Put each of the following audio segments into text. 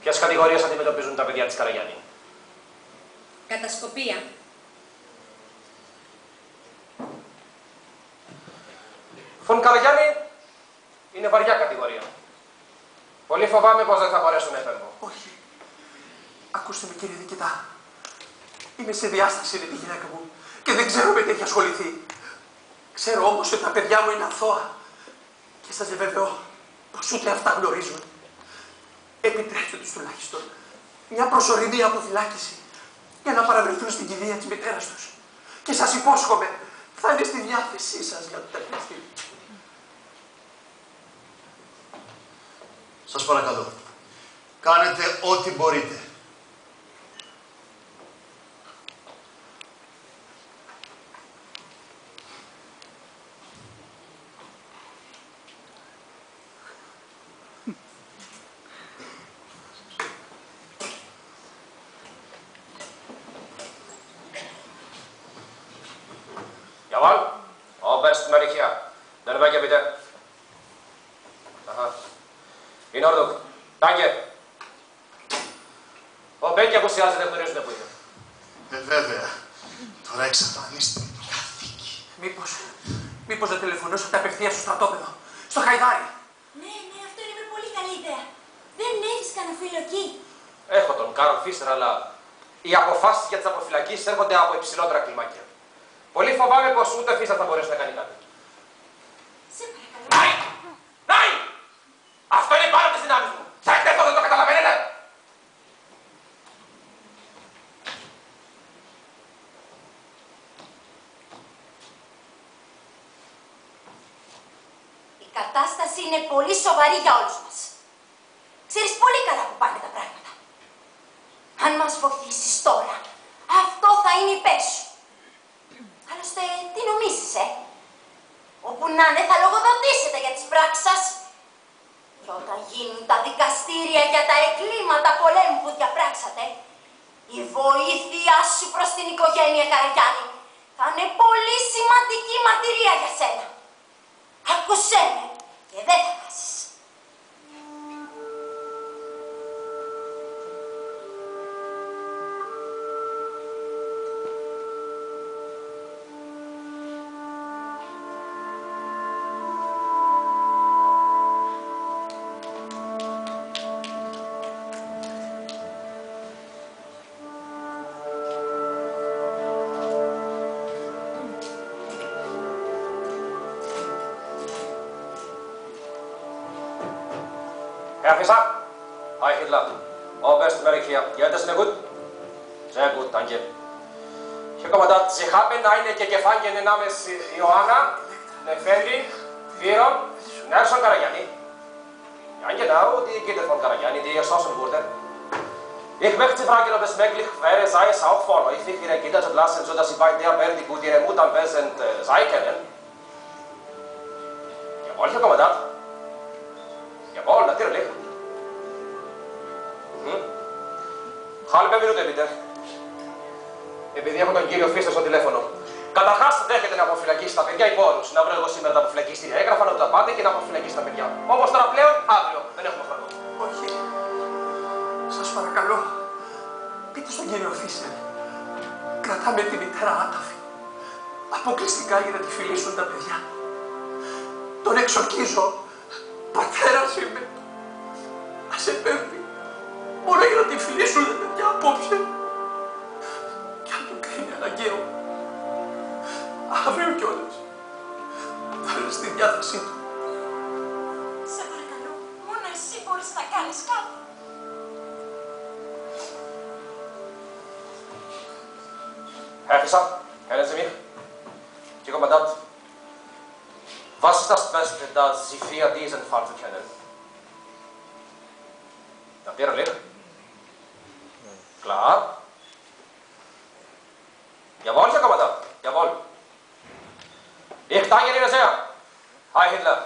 Ποιες κατηγορίες αντιμετωπίζουν τα παιδιά της Καραγιάννη? Κατασκοπία. Φων Καραγιάννη είναι βαριά κατηγορία. Πολύ φοβάμαι πως δεν θα μπορέσω να επέμβω. Όχι. Ακούστε με, κύριε Δικητά. Είμαι σε διάσταση με τη γυναίκα μου και δεν ξέρω με τι έχει ασχοληθεί. Ξέρω όμως ότι τα παιδιά μου είναι αθώα και σας διαβεβαιώ πως ούτε αυτά γνωρίζουν. Επιτρέψτε τους τουλάχιστον μια προσωρινή αποφυλάκηση για να παραβρεθούν στην κηδεία της μητέρας τους. Και σας υπόσχομαι θα είναι στη διάθεσή σας για το τελευταίο. Σας παρακαλώ, κάνετε ό,τι μπορείτε. Jawohl, oberst Marikia. Den Weg bitte. Aha. In Ordnung. Danke. Ο Μπέκη αποσιάζει, δεν γνωρίζουν που είναι. Βέβαια. Τώρα εξαφανίστηκε το καθήκη. Μήπως δεν τηλεφωνούσατε απευθείας στο στρατόπεδο, στο Χαϊδάρι. Ναι, αυτό είναι μια πολύ καλή ιδέα. Δεν έχεις κανένα φίλο εκεί? Έχω τον Κάρολ Φίστερ, αλλά οι αποφάσεις για τις αποφυλακίσεις έρχονται από υψηλότερα κλιμάκια. Πολύ φοβάμαι πως ούτε Φίστερ θα μπορέσει να κάνει κάτι. Σε παρακαλώ. Νάι! Νάι! Αυτό είναι πάνω από τις δυνάμεις μου. Θα εκτεθώ, δεν το καταλαβαίνετε. Η κατάσταση είναι πολύ σοβαρή για όλους μας. Ξέρεις πολύ καλά που πάνε τα πράγματα. Αν μας βοηθήσεις τώρα, αυτό θα είναι υπέρ σου. Άλλωστε, τι νομίζεις, Όπου να είναι θα λογοδοτήσετε για τις πράξεις σας. Και όταν γίνουν τα δικαστήρια για τα εγκλήματα πολέμου που διαπράξατε, η βοήθειά σου προς την οικογένεια Καραγιάννη θα είναι πολύ σημαντική μαρτυρία για σένα. Άκουσέ με και δεν θα χάσεις. Herr Fischer? Hi Hitler. Oberst Marikia. Geht es mir gut? Sehr gut, danke. Herr Kommandant, Sie haben eine Gefangene namens Johanna Nefendi, Firon, Nelson Karagianni. Ja, genau, die Kinder von Karagianni, die erschossen wurde. Ich möchte Sie fragen, ob es möglich wäre, sei es auch vorläufig, Ihre Kinder zu lassen, sodass Sie bei der Beerdigung Ihre Mutter anwesend sein können. Jawohl, Herr Kommandant. Jawohl, natürlich. Halbe Minute, bitte. Επειδή έχω τον κύριο Φίστερ στο τηλέφωνο. Καταρχάς, δέχεται να αποφυλακίσει τα παιδιά υπό όρους. Να βρω εγώ σήμερα τα αποφυλακίστηρια έγγραφα, να του τα πάτε και να αποφυλακίσει τα παιδιά. Όμως τώρα πλέον, αύριο. Δεν έχουμε χρόνο. Όχι. Σας παρακαλώ. Πείτε στον κύριο Φίστερ. Κρατάμε τη μητέρα άταφη. Αποκλειστικά για να τη φιλήσουν τα παιδιά. Τον εξορκίζω. Πατέρας είμαι. Ας επέμβει. Μόνο για να τη φιλήσουν τα παιδιά απόψε. Κι αν το κρίνει αναγκαίο. Αύριο κιόλας. Θα είναι στη διάθεσή του. Σε παρακαλώ, μόνο εσύ μπορείς να κάνεις κάτι. Herr Fischer, kennen Sie mich? Die Kommandant. Was ist das Beste, das Sie für diesen Fall kennen? Natürlich. Klar. Jawohl, Herr Kommandant. Jawohl. Ich danke Ihnen sehr. Hi Hitler.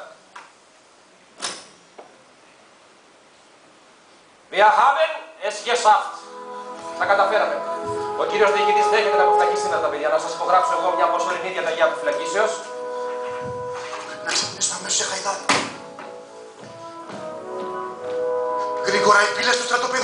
Wir haben es geschafft. Τα καταφέραμε. Ο κύριος διοικητής δέχεται να αποφυλακίσει σήμερα τα παιδιά. Να σας υπογράψω εγώ μια προσωρινή διαταγή αποφυλακίσεως. Να ξυπνήσουμε αμέσως σε Χαϊδάρι. Γρήγορα οι πύλες του στρατοπέδου.